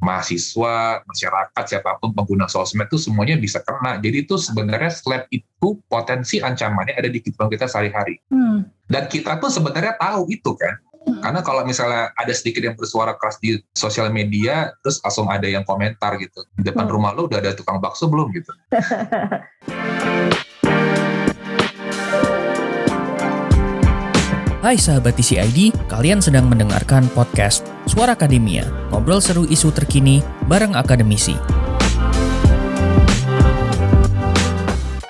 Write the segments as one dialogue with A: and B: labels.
A: mahasiswa, masyarakat, siapapun pengguna sosmed itu semuanya bisa kena. Jadi itu sebenarnya SLAPP itu potensi ancamannya ada di kehidupan kita sehari-hari. Dan kita tuh sebenarnya tahu itu kan. Karena kalau misalnya ada sedikit yang bersuara keras di sosial media, terus langsung ada yang komentar gitu. Di depan rumah lu udah ada tukang bakso belum gitu.
B: Hai sahabat TCID, kalian sedang mendengarkan podcast Suara Akademia, ngobrol seru isu terkini bareng akademisi.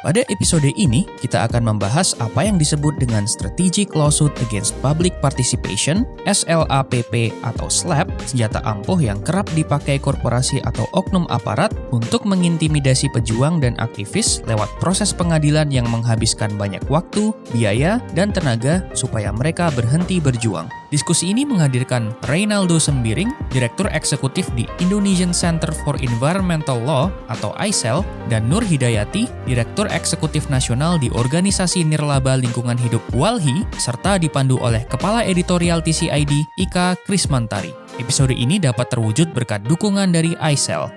B: Pada episode ini, kita akan membahas apa yang disebut dengan Strategic Lawsuit Against Public Participation, SLAPP atau SLAPP, senjata ampuh yang kerap dipakai korporasi atau oknum aparat untuk mengintimidasi pejuang dan aktivis lewat proses pengadilan yang menghabiskan banyak waktu, biaya, dan tenaga supaya mereka berhenti berjuang. Diskusi ini menghadirkan Reynaldo Sembiring, Direktur Eksekutif di Indonesian Center for Environmental Law atau ICEL, dan Nur Hidayati, Direktur Eksekutif Nasional di Organisasi Nirlaba Lingkungan Hidup WALHI, serta dipandu oleh Kepala Editorial TCID, Ika Krismantari. Episode ini dapat terwujud berkat dukungan dari ICEL.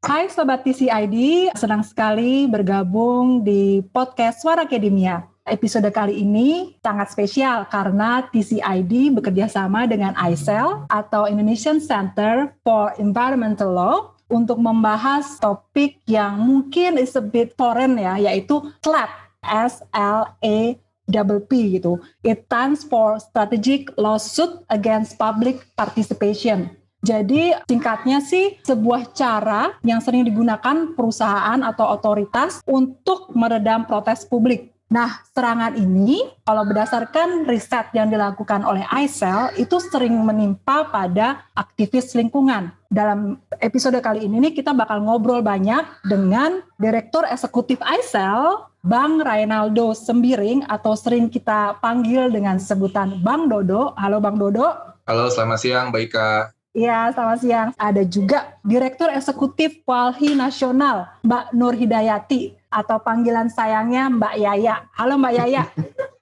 C: Hai Sobat TCID, senang sekali bergabung di podcast Suara Akademia. Episode kali ini sangat spesial karena TCID bekerja sama dengan ICEL atau Indonesian Center for Environmental Law untuk membahas topik yang mungkin is a bit foreign ya, yaitu SLAPP, S-L-A-P-P gitu. It stands for Strategic Lawsuit Against Public Participation. Jadi singkatnya sih sebuah cara yang sering digunakan perusahaan atau otoritas untuk meredam protes publik. Nah, serangan ini kalau berdasarkan riset yang dilakukan oleh ICEL itu sering menimpa pada aktivis lingkungan. Dalam episode kali ini kita bakal ngobrol banyak dengan Direktur Eksekutif ICEL, Bang Reynaldo Sembiring atau sering kita panggil dengan sebutan Bang Dodo. Halo Bang Dodo.
A: Halo, selamat siang Mbak Ika.
C: Iya, selamat siang. Ada juga Direktur Eksekutif WALHI Nasional, Mbak Nur Hidayati, atau panggilan sayangnya Mbak Yaya. Halo Mbak Yaya.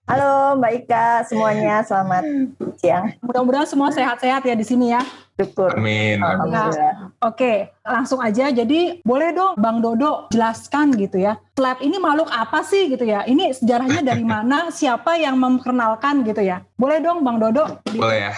D: Halo Mbak Ika, semuanya selamat siang.
C: Mudah-mudahan semua sehat-sehat ya di sini ya.
D: Syukur.
A: Amin.
C: Nah, oke, langsung aja. Jadi boleh dong Bang Dodo jelaskan gitu ya. SLAPP ini makhluk apa sih gitu ya? Ini sejarahnya dari mana? Siapa yang memperkenalkan gitu ya? Boleh dong Bang Dodo?
A: Boleh ya.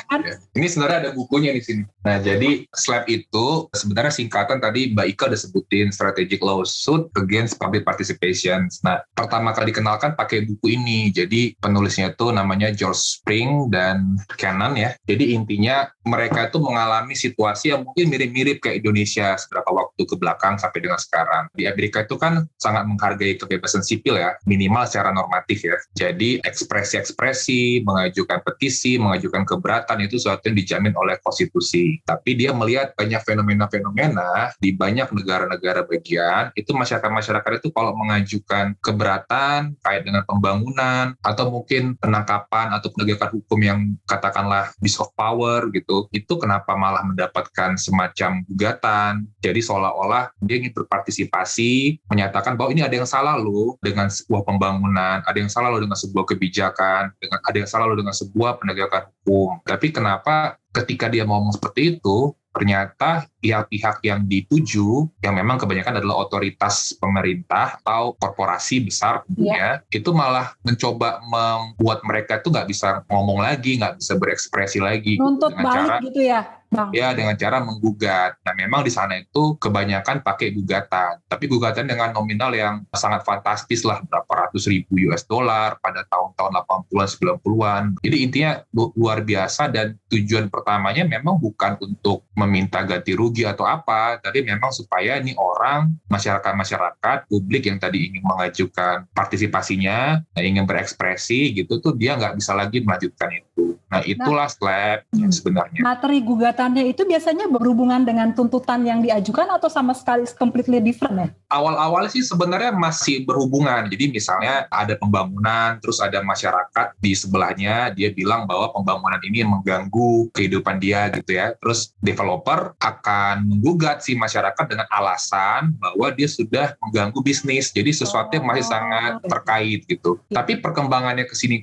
A: Ini sebenarnya ada bukunya di sini. Nah, jadi SLAPP itu sebenarnya singkatan tadi Mbak Ika udah sebutin Strategic Lawsuit Against Public Participation. Nah, pertama kali dikenalkan pakai buku ini. Jadi penulisnya itu namanya George Spring dan Cannon ya. Jadi intinya mereka itu mengalami situasi yang mungkin mirip-mirip kayak Indonesia beberapa waktu ke belakang sampai dengan sekarang. Di Amerika itu kan sangat menghargai kebebasan sipil ya, minimal secara normatif ya. Jadi ekspresi-ekspresi, mengajukan petisi, mengajukan keberatan itu sesuatu yang dijamin oleh konstitusi. Tapi dia melihat banyak fenomena-fenomena di banyak negara-negara bagian, itu masyarakat-masyarakat itu kalau mengajukan keberatan kait dengan pembangunan atau mungkin penangkapan atau penegakan hukum yang katakanlah abuse of power gitu, itu kenapa malah mendapatkan semacam gugatan. Jadi seolah-olah dia ingin berpartisipasi, menyatakan bahwa ini ada yang salah loh dengan sebuah pembangunan, ada yang salah loh dengan sebuah kebijakan, ada yang salah loh dengan sebuah penegakan hukum. Tapi kenapa ketika dia ngomong seperti itu, ternyata pihak-pihak yang dituju, yang memang kebanyakan adalah otoritas pemerintah atau korporasi besar tentunya, itu malah mencoba membuat mereka itu nggak bisa ngomong lagi, nggak bisa berekspresi lagi.
C: Nuntut
A: dengan
C: balik
A: cara,
C: gitu ya, Bang?
A: Ya, dengan cara menggugat. Nah, memang di sana itu kebanyakan pakai gugatan. Tapi gugatan dengan nominal yang sangat fantastis lah, berapa ratus ribu US dollar pada tahun-tahun 80-an, 90-an. Jadi intinya luar biasa dan tujuan pertamanya memang bukan untuk meminta ganti rugi atau apa, tapi memang supaya ini orang, masyarakat publik yang tadi ingin mengajukan partisipasinya, ingin berekspresi gitu tuh dia nggak bisa lagi melanjutkan itu. Nah, itulah SLAPP sebenarnya.
C: Materi gugatannya itu biasanya berhubungan dengan tuntutan yang diajukan atau sama sekali completely different ya?
A: Awal-awal sih sebenarnya masih berhubungan. Jadi misalnya ada pembangunan, terus ada masyarakat di sebelahnya, dia bilang bahwa pembangunan ini mengganggu kehidupan dia gitu ya. Terus developer akan menggugat si masyarakat dengan alasan bahwa dia sudah mengganggu bisnis. Jadi sesuatu yang masih sangat terkait gitu. Tapi perkembangannya kesini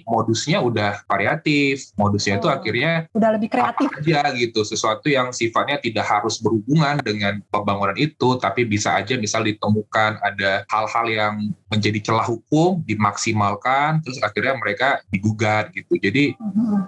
A: modusnya udah variatif. Modusnya itu akhirnya
C: udah lebih kreatif
A: apa aja gitu, sesuatu yang sifatnya tidak harus berhubungan dengan pembangunan itu, tapi bisa aja misal ditemukan ada hal-hal yang menjadi celah hukum dimaksimalkan, terus akhirnya mereka digugat gitu. Jadi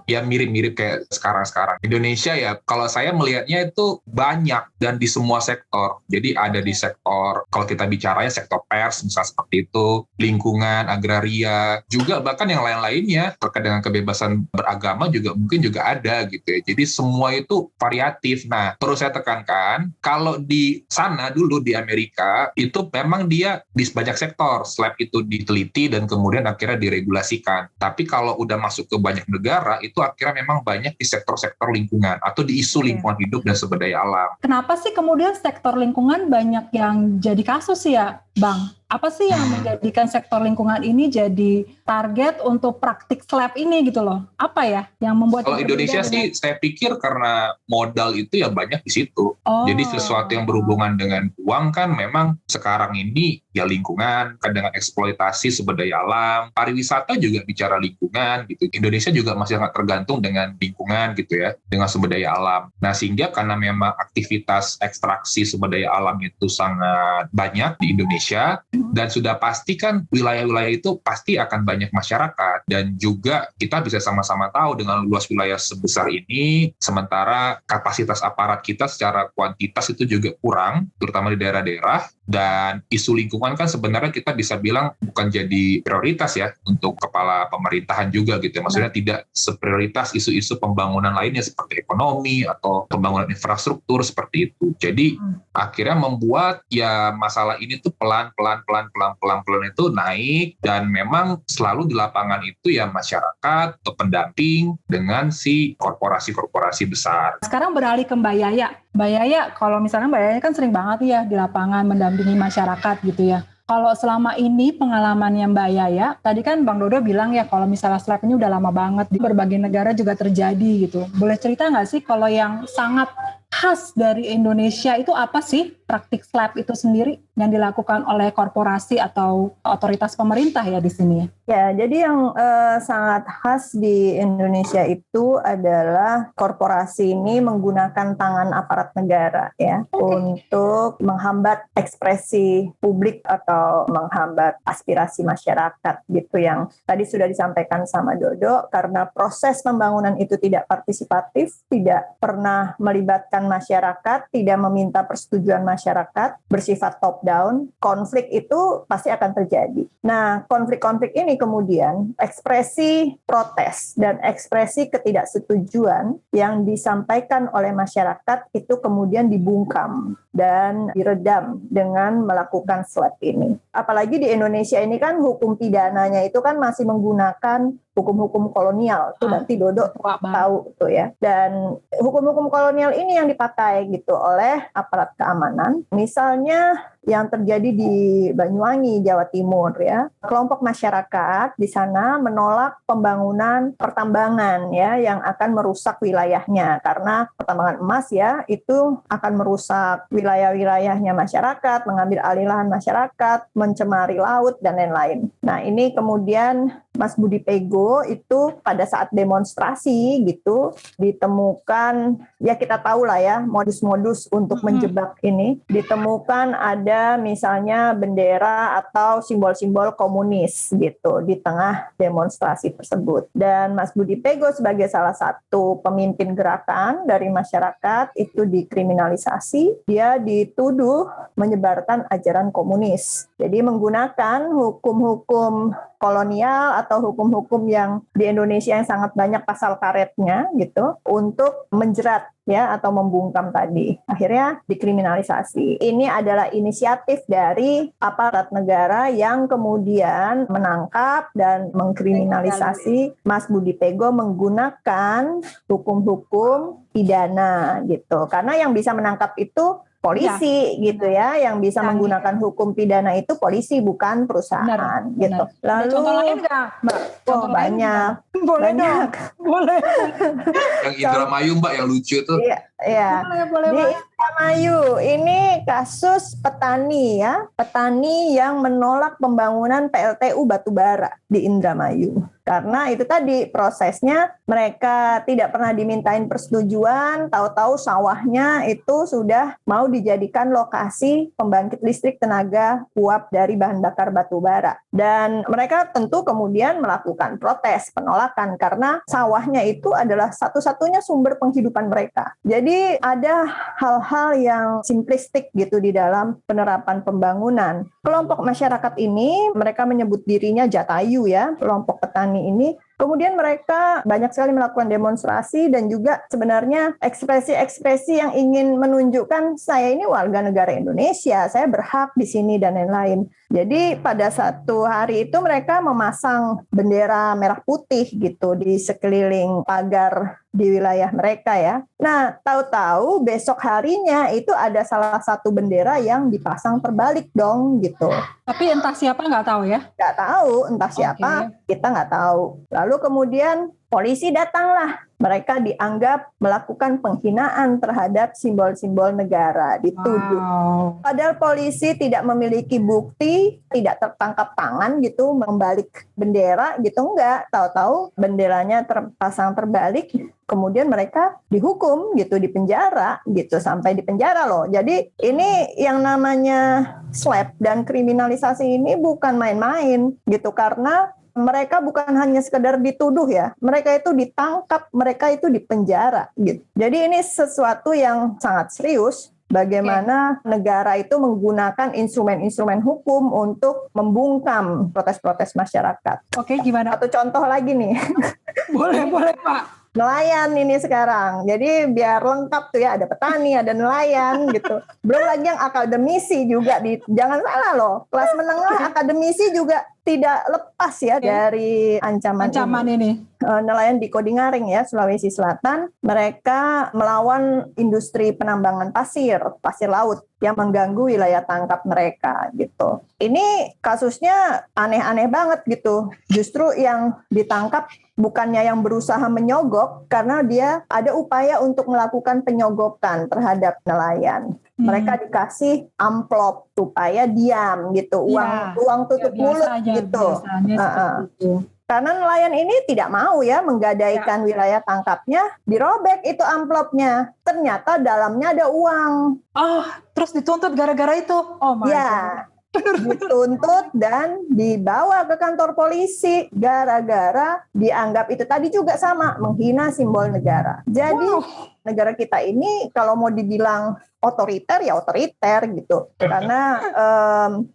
A: ya mirip-mirip kayak sekarang-sekarang. Indonesia ya, kalau saya melihatnya itu banyak dan di semua sektor. Jadi ada di sektor, kalau kita bicaranya sektor pers, misal seperti itu, lingkungan, agraria, juga bahkan yang lain-lainnya terkait dengan kebebasan beragama juga mungkin juga ada gitu ya. Jadi semua itu variatif. Nah, perlu saya tekankan, kalau di sana dulu di Amerika, itu memang dia di banyak sektor, SLAPP itu diteliti dan kemudian akhirnya diregulasikan. Tapi kalau udah masuk ke banyak negara, itu akhirnya memang banyak di sektor-sektor lingkungan atau di isu lingkungan hidup dan sumber daya alam.
C: Kenapa sih kemudian sektor lingkungan banyak yang jadi kasus ya, Bang? Apa sih yang menjadikan sektor lingkungan ini jadi target untuk praktik SLAPP ini gitu loh? Apa ya yang membuat...
A: Kalau Indonesia sih saya pikir karena modal itu ya banyak di situ. Jadi sesuatu yang berhubungan dengan uang kan memang sekarang ini ya lingkungan, kan dengan eksploitasi sumber daya alam, pariwisata juga bicara lingkungan gitu. Indonesia juga masih sangat tergantung dengan lingkungan gitu ya, dengan sumber daya alam. Nah sehingga karena memang aktivitas ekstraksi sumber daya alam itu sangat banyak di Indonesia, dan sudah pasti kan wilayah-wilayah itu pasti akan banyak masyarakat, dan juga kita bisa sama-sama tahu dengan luas wilayah sebesar ini, sementara kapasitas aparat kita secara kuantitas itu juga kurang, terutama di daerah-daerah, dan isu lingkungan kan sebenarnya kita bisa bilang bukan jadi prioritas ya untuk kepala pemerintahan juga gitu. Maksudnya tidak seprioritas isu-isu pembangunan lainnya seperti ekonomi atau pembangunan infrastruktur seperti itu. Jadi akhirnya membuat ya masalah ini tuh pelan-pelan itu naik, dan memang selalu di lapangan itu ya masyarakat atau pendamping dengan si korporasi-korporasi besar.
C: Sekarang beralih ke Mbak Yaya. Mbak Yaya, kalau misalnya Mbak Yaya kan sering banget ya di lapangan mendampingi masyarakat gitu ya. Kalau selama ini pengalamannya Mbak Yaya, tadi kan Bang Dodo bilang ya kalau misalnya SLAPP ini udah lama banget, di berbagai negara juga terjadi gitu. Boleh cerita nggak sih kalau yang sangat khas dari Indonesia itu apa sih praktik SLAPP itu sendiri yang dilakukan oleh korporasi atau otoritas pemerintah ya di sini?
D: Ya, jadi yang sangat khas di Indonesia itu adalah korporasi ini menggunakan tangan aparat negara ya untuk menghambat ekspresi publik atau menghambat aspirasi masyarakat gitu, yang tadi sudah disampaikan sama Dodo, karena proses pembangunan itu tidak partisipatif, tidak pernah melibatkan masyarakat, tidak meminta persetujuan masyarakat, bersifat top down, konflik itu pasti akan terjadi. Nah, konflik-konflik ini kemudian ekspresi protes dan ekspresi ketidaksetujuan yang disampaikan oleh masyarakat itu kemudian dibungkam dan diredam dengan melakukan SLAPP ini. Apalagi di Indonesia ini kan hukum pidananya itu kan masih menggunakan hukum-hukum kolonial, itu nanti Dodo tahu tuh ya. Dan hukum-hukum kolonial ini yang dipakai gitu oleh aparat keamanan. Misalnya yang terjadi di Banyuwangi, Jawa Timur ya. Kelompok masyarakat di sana menolak pembangunan pertambangan ya yang akan merusak wilayahnya, karena pertambangan emas ya itu akan merusak wilayah-wilayahnya masyarakat, mengambil alih lahan masyarakat, mencemari laut dan lain-lain. Nah, ini kemudian Mas Budi Pego itu pada saat demonstrasi gitu ditemukan, ya kita tahu lah ya modus-modus untuk menjebak ini, ditemukan ada misalnya bendera atau simbol-simbol komunis gitu di tengah demonstrasi tersebut. Dan Mas Budi Pego sebagai salah satu pemimpin gerakan dari masyarakat itu dikriminalisasi, dia dituduh menyebarkan ajaran komunis. Jadi menggunakan hukum-hukum kolonial atau hukum-hukum yang di Indonesia yang sangat banyak pasal karetnya gitu untuk menjerat ya atau membungkam tadi. Akhirnya dikriminalisasi. Ini adalah inisiatif dari aparat negara yang kemudian menangkap dan mengkriminalisasi Mas Budi Pego menggunakan hukum-hukum pidana gitu. Karena yang bisa menangkap itu polisi gitu ya, yang bisa menggunakan hukum pidana itu polisi bukan perusahaan gitu. Lalu
C: ada contoh lain nggak, Mbak?
D: Contoh banyak.
C: Boleh
D: banyak.
C: Boleh.
A: Yang Indramayu Mbak yang lucu tuh.
D: Iya. Ya,
C: Boleh,
D: di
C: Pak.
D: Indramayu ini kasus petani ya, petani yang menolak pembangunan PLTU batubara di Indramayu. Karena itu tadi prosesnya mereka tidak pernah dimintain persetujuan, tahu-tahu sawahnya itu sudah mau dijadikan lokasi pembangkit listrik tenaga uap dari bahan bakar batubara. Dan mereka tentu kemudian melakukan protes, penolakan karena sawahnya itu adalah satu-satunya sumber penghidupan mereka. Jadi ada hal-hal yang simplistik gitu di dalam penerapan pembangunan. Kelompok masyarakat ini mereka menyebut dirinya Jatayu ya, kelompok petani ini. Kemudian mereka banyak sekali melakukan demonstrasi dan juga sebenarnya ekspresi-ekspresi yang ingin menunjukkan saya ini warga negara Indonesia, saya berhak di sini dan lain-lain. Jadi pada satu hari itu mereka memasang bendera merah putih gitu di sekeliling pagar di wilayah mereka ya. Nah, tahu-tahu besok harinya itu ada salah satu bendera yang dipasang terbalik dong gitu.
C: Tapi entah siapa nggak tahu ya.
D: Nggak tahu entah siapa, kita nggak tahu. Lalu kemudian polisi datanglah. Mereka dianggap melakukan penghinaan terhadap simbol-simbol negara, dituduh.
C: Wow.
D: Padahal polisi tidak memiliki bukti, tidak tertangkap tangan gitu, membalik bendera gitu, enggak. Tahu-tahu benderanya terpasang terbalik, kemudian mereka dihukum gitu, dipenjara gitu, sampai dipenjara loh. Jadi ini yang namanya SLAPP dan kriminalisasi ini bukan main-main gitu, karena mereka bukan hanya sekedar dituduh ya, mereka itu ditangkap, mereka itu dipenjara gitu. Jadi ini sesuatu yang sangat serius. Bagaimana negara itu menggunakan instrumen-instrumen hukum untuk membungkam protes-protes masyarakat.
C: Oke, gimana?
D: Satu contoh lagi nih.
C: Boleh Pak.
D: Nelayan ini sekarang. Jadi biar lengkap tuh ya, ada petani, ada nelayan gitu. Belum lagi yang akademisi juga. Jangan salah loh, kelas menengah akademisi juga tidak lepas ya dari ancaman
C: ini.
D: Nelayan di Kodingaring ya, Sulawesi Selatan, mereka melawan industri penambangan pasir laut yang mengganggu wilayah tangkap mereka gitu. Ini kasusnya aneh-aneh banget gitu. Justru yang ditangkap bukannya yang berusaha menyogok, karena dia ada upaya untuk melakukan penyogokan terhadap nelayan. Mereka dikasih amplop supaya diam gitu, uang tutup mulut gitu. Karena nelayan ini tidak mau ya menggadaikan wilayah tangkapnya, dirobek itu amplopnya. Ternyata dalamnya ada uang.
C: Oh, terus dituntut gara-gara itu? Oh my God.
D: Dituntut dan dibawa ke kantor polisi gara-gara dianggap itu tadi juga sama, menghina simbol negara. Jadi negara kita ini kalau mau dibilang otoriter ya otoriter gitu, karena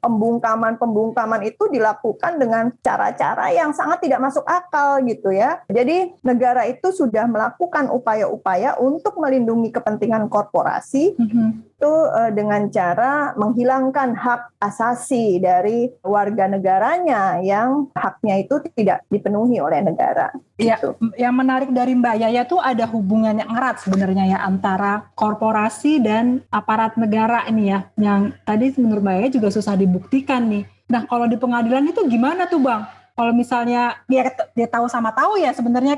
D: pembungkaman itu dilakukan dengan cara-cara yang sangat tidak masuk akal gitu ya. Jadi negara itu sudah melakukan upaya-upaya untuk melindungi kepentingan korporasi itu dengan cara menghilangkan hak asasi dari warga negaranya yang haknya itu tidak dipenuhi oleh negara.
C: Iya,
D: gitu.
C: Yang menarik dari Mbak Yaya tuh ada hubungan yang erat sebenarnya ya antara korporasi dan aparat negara ini ya, yang tadi menurut Mbak Yaya juga susah dibuktikan nih. Nah kalau di pengadilan itu gimana tuh Bang? Kalau misalnya dia tahu sama tahu ya sebenarnya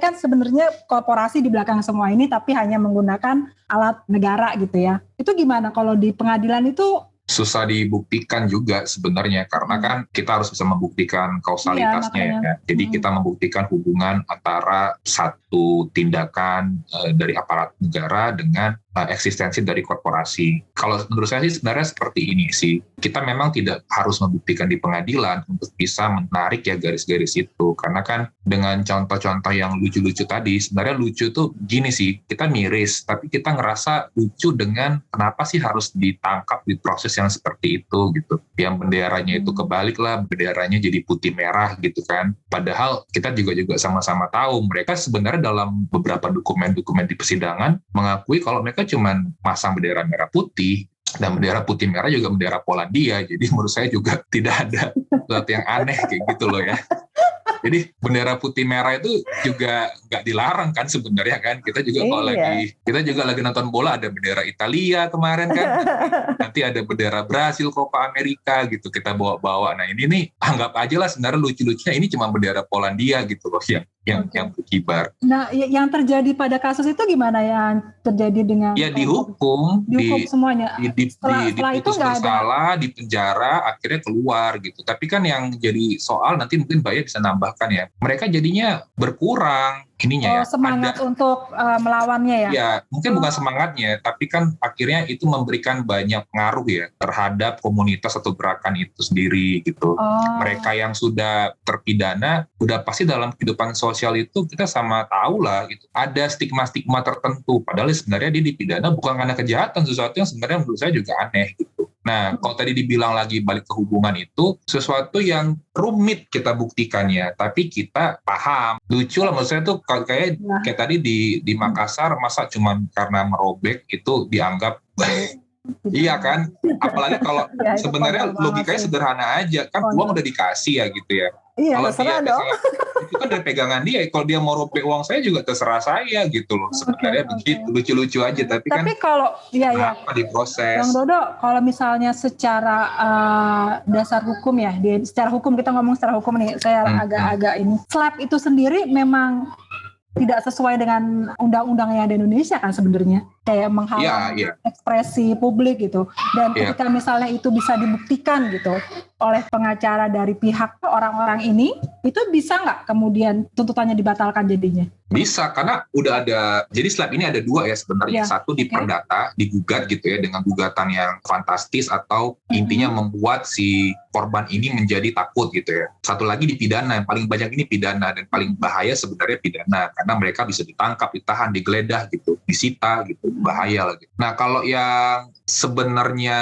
C: korporasi di belakang semua ini tapi hanya menggunakan alat negara gitu ya. Itu gimana kalau di pengadilan itu?
A: Susah dibuktikan juga sebenarnya karena kan kita harus bisa membuktikan kausalitasnya ya. Jadi kita membuktikan hubungan antara satu tindakan dari aparat negara dengan eksistensi dari korporasi. Kalau menurut saya sih sebenarnya seperti ini sih. Kita memang tidak harus membuktikan di pengadilan untuk bisa menarik ya garis-garis itu. Karena kan dengan contoh-contoh yang lucu-lucu tadi, sebenarnya lucu tuh gini sih, kita miris, tapi kita ngerasa lucu dengan kenapa sih harus ditangkap di proses yang seperti itu gitu. Yang benderanya itu kebalik lah, benderanya jadi putih merah gitu kan. Padahal kita juga sama-sama tahu mereka sebenarnya dalam beberapa dokumen-dokumen di persidangan mengakui kalau mereka cuman pasang bendera merah putih, dan bendera putih merah juga bendera Polandia. Jadi menurut saya juga tidak ada sesuatu yang aneh kayak gitu loh ya. Jadi bendera putih merah itu juga nggak dilarang kan sebenarnya kan. Kita juga kita juga lagi nonton bola ada bendera Italia kemarin kan. Nanti ada bendera Brasil, Copa America gitu kita bawa-bawa. Nah ini nih anggap aja lah sebenarnya lucu-lucunya ini cuma bendera Polandia gitu loh yang yang berkibar.
C: Nah, yang terjadi pada kasus itu gimana yang terjadi dengan?
A: Ya dihukum
C: semuanya.
A: Setelah itu nggak bersalah, di penjara, akhirnya keluar gitu. Tapi kan yang jadi soal nanti mungkin Mbak Ya bisa nambahkan ya. Mereka jadinya berkurang ininya
C: semangat untuk melawannya ya?
A: Ya, mungkin bukan semangatnya, tapi kan akhirnya itu memberikan banyak pengaruh ya terhadap komunitas atau gerakan itu sendiri gitu. Mereka yang sudah terpidana, udah pasti dalam kehidupan sosial itu kita sama tahu lah gitu. Ada stigma-stigma tertentu, padahal sebenarnya dia dipidana bukan karena kejahatan, sesuatu yang sebenarnya menurut saya juga aneh gitu. Nah, kalau tadi dibilang lagi balik ke hubungan itu, sesuatu yang rumit kita buktikannya, tapi kita paham. Lucu lah menurut saya tuh kayak tadi di Makassar, masa cuma karena merobek itu dianggap iya kan? Apalagi kalau sebenarnya logikanya sederhana aja, kan uang udah dikasih ya gitu ya.
D: Iya,
A: kalau
D: terserah dong.
A: Itu kan dari pegangan dia. Kalau dia mau robek uang saya juga terserah saya gitu loh. Sebenarnya begitu, lucu-lucu aja. Tapi kan
C: kalau
A: apa diproses.
C: Bang Dodo, kalau misalnya secara dasar hukum ya, secara hukum kita ngomong secara hukum nih, saya agak-agak ini. SLAPP itu sendiri memang tidak sesuai dengan undang-undang yang ada di Indonesia kan sebenarnya, kayak menghalang ekspresi publik gitu. Dan ketika misalnya itu bisa dibuktikan gitu oleh pengacara dari pihak orang-orang ini, itu bisa nggak kemudian tuntutannya dibatalkan jadinya?
A: Bisa, karena udah ada, jadi SLAPP ini ada dua ya sebenarnya. Satu di perdata, digugat gitu ya dengan gugatan yang fantastis atau intinya membuat si korban ini menjadi takut gitu ya. Satu lagi di pidana, yang paling banyak ini pidana dan paling bahaya sebenarnya pidana karena mereka bisa ditangkap, ditahan, digeledah gitu, disita gitu, bahaya lagi. Nah kalau yang sebenarnya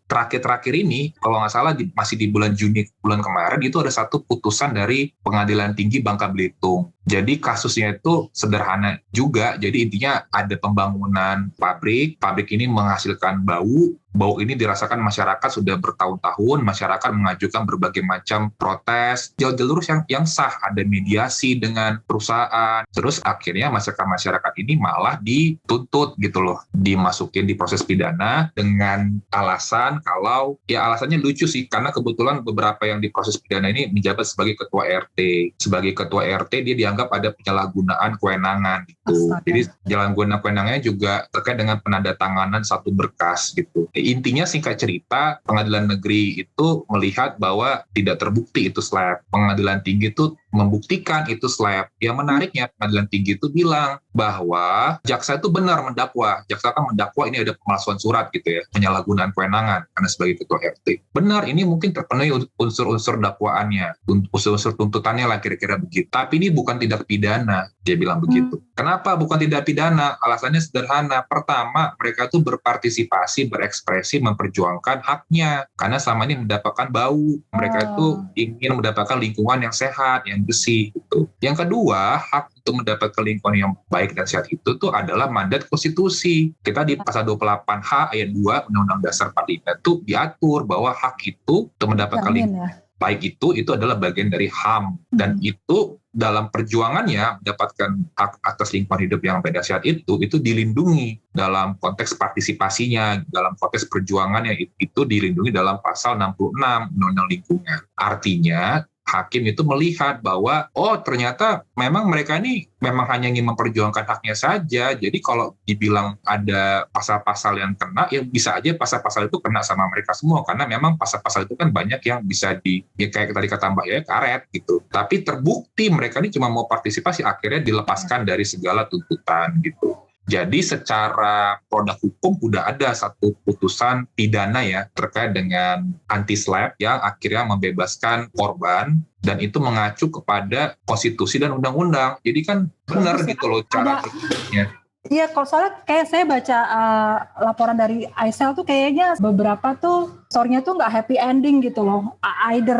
A: terakhir-terakhir ini, kalau nggak salah masih di bulan Juni bulan kemarin itu ada satu putusan dari Pengadilan Tinggi Bangka Belitung. Jadi kasusnya itu sederhana juga. Jadi intinya ada pembangunan pabrik ini menghasilkan bau ini dirasakan masyarakat sudah bertahun-tahun, masyarakat mengajukan berbagai macam protes, jalur yang sah, ada mediasi dengan perusahaan, terus akhirnya masyarakat ini malah dituntut gitu loh, dimasukin di proses pidana dengan alasan kalau, ya alasannya lucu sih, karena kebetulan beberapa yang di proses pidana ini menjabat sebagai ketua RT. Sebagai ketua RT dia dianggap ada penyalahgunaan kewenangan gitu. Jadi penyalahgunaan kewenangannya juga terkait dengan penandatanganan satu berkas gitu. Intinya singkat cerita, pengadilan negeri itu melihat bahwa tidak terbukti itu SLAPP. Pengadilan tinggi itu membuktikan itu SLAPP. Yang menariknya pengadilan tinggi itu bilang bahwa jaksa itu benar mendakwa. Jaksa kan mendakwa ini ada pemalsuan surat gitu ya, penyalahgunaan kewenangan karena sebagai ketua RT. Benar, ini mungkin terpenuhi unsur-unsur dakwaannya, unsur-unsur tuntutannya lah kira-kira begitu. Tapi ini bukan tindak pidana, dia bilang begitu. Kenapa bukan tindak pidana? Alasannya sederhana. Pertama, mereka itu berpartisipasi, berekspresi, memperjuangkan haknya. Karena selama ini mendapatkan bau. Mereka itu ingin mendapatkan lingkungan yang sehat, yang bersih. Gitu. Yang kedua, hak untuk mendapatkan lingkungan yang baik dan sehat itu tuh adalah mandat konstitusi. Kita di pasal 28H ayat 2 Undang-Undang Dasar 45 itu diatur bahwa hak itu untuk mendapatkan lingkungan baik itu adalah bagian dari HAM. Dan itu dalam perjuangannya mendapatkan hak atas lingkungan hidup yang baik dan sehat itu dilindungi dalam konteks partisipasinya, dalam konteks perjuangannya itu dilindungi dalam pasal 66 Undang-Undang Lingkungan. Artinya hakim itu melihat bahwa ternyata memang mereka ini memang hanya ingin memperjuangkan haknya saja. Jadi kalau dibilang ada pasal-pasal yang kena, ya bisa aja pasal-pasal itu kena sama mereka semua karena memang pasal-pasal itu kan banyak yang bisa kayak tadi kata Mbak ya, karet gitu. Tapi terbukti mereka ini cuma mau partisipasi, akhirnya dilepaskan dari segala tuntutan gitu. Jadi secara produk hukum udah ada satu putusan pidana ya terkait dengan anti SLAPP yang akhirnya membebaskan korban dan itu mengacu kepada konstitusi dan undang-undang. Jadi kan benar gitu loh cara berpikirnya.
C: Iya, kalau soalnya kayak saya baca laporan dari ICEL tuh kayaknya beberapa tuh story-nya tuh nggak happy ending gitu loh. Either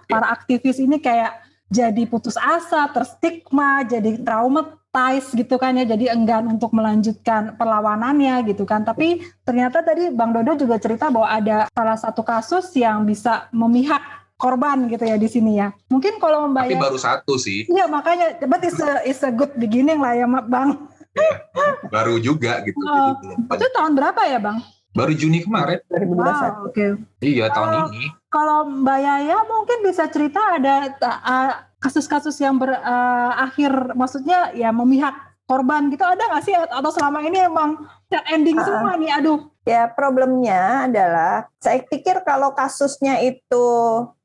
C: para aktivis ini kayak jadi putus asa, terstigma, jadi traumatized gitu kan ya, jadi enggan untuk melanjutkan perlawanannya gitu kan. Tapi ternyata tadi Bang Dodo juga cerita bahwa ada salah satu kasus yang bisa memihak korban gitu ya di sini ya. Mungkin kalau membayar.
A: Tapi baru satu sih.
C: Iya makanya, but it's a good beginning lah ya Bang.
A: Ya, baru juga gitu.
C: Itu tahun berapa ya Bang?
A: Baru Juni kemarin.
D: 2021.
C: Wow, oke.
A: Iya, tahun ini.
C: Kalau Mbak Yaya mungkin bisa cerita ada kasus-kasus yang berakhir, maksudnya ya memihak korban gitu, ada nggak sih? Atau selama ini emang ending semua nih, aduh.
D: Ya, problemnya adalah saya pikir kalau kasusnya itu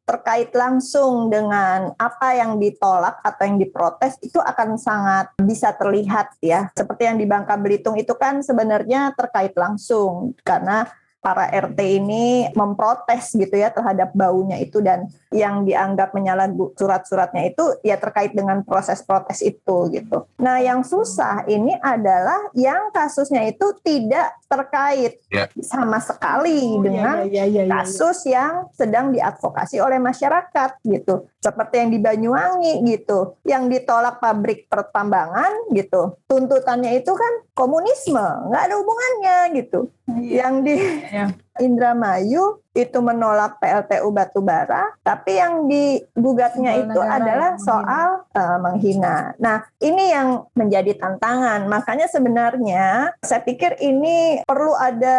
D: terkait langsung dengan apa yang ditolak atau yang diprotes, itu akan sangat bisa terlihat ya. Seperti yang di Bangka Belitung itu kan sebenarnya terkait langsung karena para RT ini memprotes gitu ya terhadap baunya itu, dan yang dianggap menyalahgunakan surat-suratnya itu ya terkait dengan proses protes itu gitu. Nah, yang susah ini adalah yang kasusnya itu tidak terkait sama sekali dengan kasus yang sedang diadvokasi oleh masyarakat gitu. Seperti yang di Banyuwangi gitu, yang ditolak pabrik pertambangan gitu. Tuntutannya itu kan komunisme, nggak ada hubungannya gitu. Yang di Indramayu itu menolak PLTU batubara, tapi yang digugatnya itu adalah soal menghina. Nah, ini yang menjadi tantangan. Makanya sebenarnya saya pikir ini perlu ada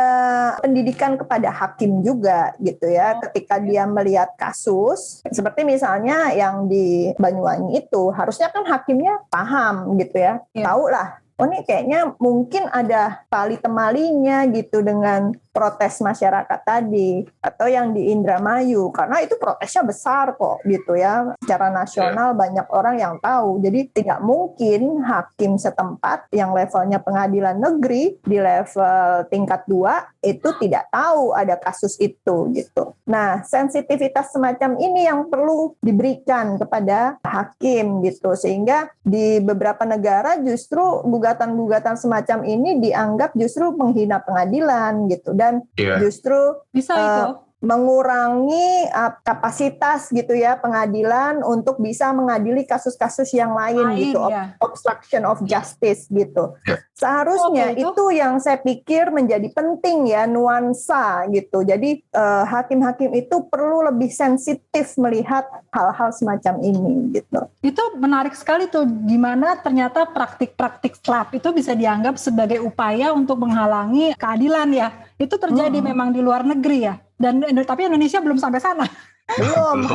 D: pendidikan kepada hakim juga gitu ya, ketika dia melihat kasus seperti misalnya yang di Banyuwangi itu, harusnya kan hakimnya paham gitu ya, tahu lah. Oh, ini kayaknya mungkin ada tali temalinya gitu dengan protes masyarakat tadi, atau yang di Indramayu karena itu protesnya besar kok gitu ya, secara nasional banyak orang yang tahu. Jadi tidak mungkin hakim setempat yang levelnya pengadilan negeri di level tingkat 2 itu tidak tahu ada kasus itu gitu. Nah, sensitivitas semacam ini yang perlu diberikan kepada hakim gitu, sehingga di beberapa negara justru gugatan-gugatan semacam ini dianggap justru menghina pengadilan gitu, dan justru
C: bisa itu
D: mengurangi kapasitas gitu ya pengadilan untuk bisa mengadili kasus-kasus yang lain gitu, obstruction of justice gitu. Seharusnya itu yang saya pikir menjadi penting ya, nuansa gitu. Jadi hakim-hakim itu perlu lebih sensitif melihat hal-hal semacam ini gitu.
C: Itu menarik sekali tuh, gimana ternyata praktik-praktik SLAP itu bisa dianggap sebagai upaya untuk menghalangi keadilan ya. Itu terjadi memang di luar negeri ya. Tapi Indonesia belum sampai sana.
D: Belum,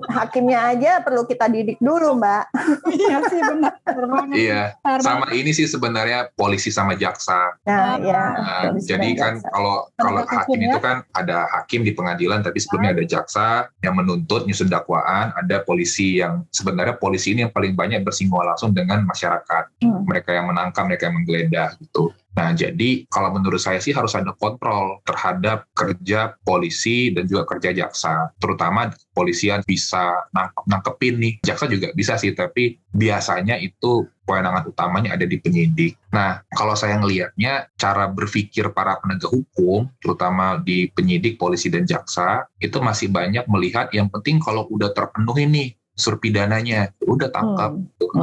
D: hakimnya aja perlu kita didik dulu, Mbak.
C: Iya sih, benar.
A: Iya, sama ini sih sebenarnya polisi sama jaksa. Jadi kan kalau hakim itu kan ada hakim di pengadilan, tapi sebelumnya ada jaksa yang menuntut, nyusun dakwaan, ada polisi yang sebenarnya polisi ini yang paling banyak bersinggungan langsung dengan masyarakat. Mereka yang menangkap, mereka yang menggeledah gitu. Nah, jadi kalau menurut saya sih harus ada kontrol terhadap kerja polisi dan juga kerja jaksa. Terutama polisian bisa nangkepin nih. Jaksa juga bisa sih, tapi biasanya itu kewenangan utamanya ada di penyidik. Nah, kalau saya ngelihatnya cara berpikir para penegak hukum, terutama di penyidik, polisi, dan jaksa, itu masih banyak melihat yang penting kalau udah terpenuhi nih unsur pidananya, udah tangkap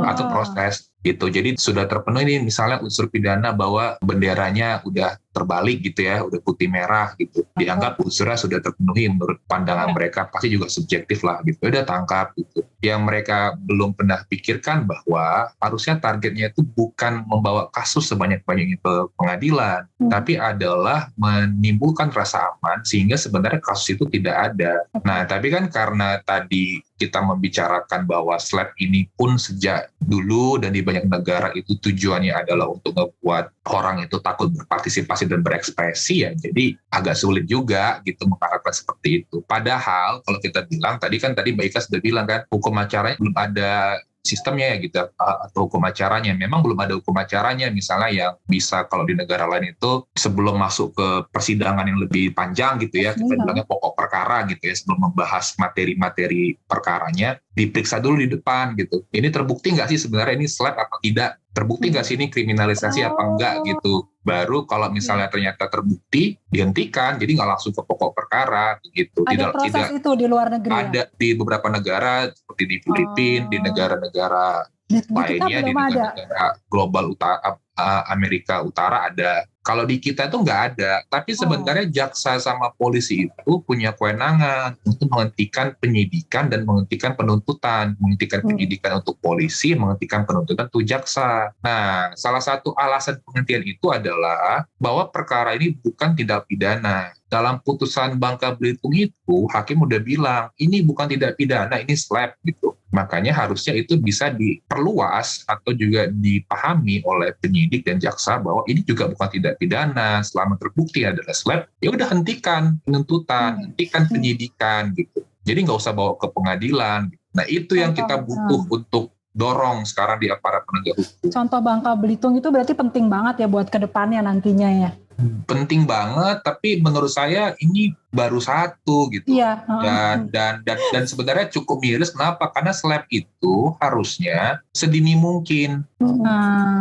A: atau proses gitu. Jadi sudah terpenuhi nih misalnya unsur pidana bahwa benderanya udah terbalik gitu ya, udah putih merah gitu. Dianggap unsurnya sudah terpenuhi menurut pandangan mereka, pasti juga subjektif lah gitu. Udah tangkap gitu. Yang mereka belum pernah pikirkan bahwa harusnya targetnya itu bukan membawa kasus sebanyak-banyaknya ke pengadilan, tapi adalah menimbulkan rasa aman sehingga sebenarnya kasus itu tidak ada. Nah, tapi kan karena tadi kita membicarakan bahwa SLAP ini pun sejak dulu dan di banyak negara itu tujuannya adalah untuk membuat orang itu takut berpartisipasi dan berekspresi ya, jadi agak sulit juga gitu mengharapkan seperti itu. Padahal kalau kita bilang tadi Mbak Ika sudah bilang kan, hukum acaranya belum ada sistemnya ya gitu, atau hukum acaranya memang belum ada hukum acaranya, misalnya yang bisa kalau di negara lain itu sebelum masuk ke persidangan yang lebih panjang gitu ya, kita bilangnya pokok perkara gitu ya, sebelum membahas materi-materi perkaranya diperiksa dulu di depan gitu, ini terbukti nggak sih sebenarnya ini SLAP atau tidak, terbukti nggak sih ini kriminalisasi apa enggak gitu, baru kalau misalnya ternyata terbukti dihentikan, jadi nggak langsung ke pokok perkara gitu.
C: Ada proses itu di luar negeri
A: ada ya? Di beberapa negara seperti di Filipina, di negara-negara lainnya, di negara global utara, Amerika Utara ada Kalau di kita itu nggak ada, tapi sebenarnya jaksa sama polisi itu punya kewenangan untuk menghentikan penyidikan dan menghentikan penuntutan, menghentikan penyidikan untuk polisi, menghentikan penuntutan untuk jaksa. Nah, salah satu alasan penghentian itu adalah bahwa perkara ini bukan tindak pidana. Dalam putusan Bangka Belitung itu, hakim udah bilang, ini bukan tindak pidana, ini SLAP gitu. Makanya harusnya itu bisa diperluas atau juga dipahami oleh penyidik dan jaksa bahwa ini juga bukan tindak pidana. Selama terbukti adalah SLAP, ya udah hentikan penuntutan, hentikan penyidikan gitu. Jadi nggak usah bawa ke pengadilan. Nah itu yang kita butuh untuk dorong sekarang di aparat penegak hukum.
C: Contoh Bangka Belitung itu berarti penting banget ya buat kedepannya nantinya ya.
A: Penting banget, tapi menurut saya ini baru satu gitu.
C: Iya.
A: Dan sebenarnya cukup miris. Kenapa? Karena SLAP itu harusnya sedini mungkin.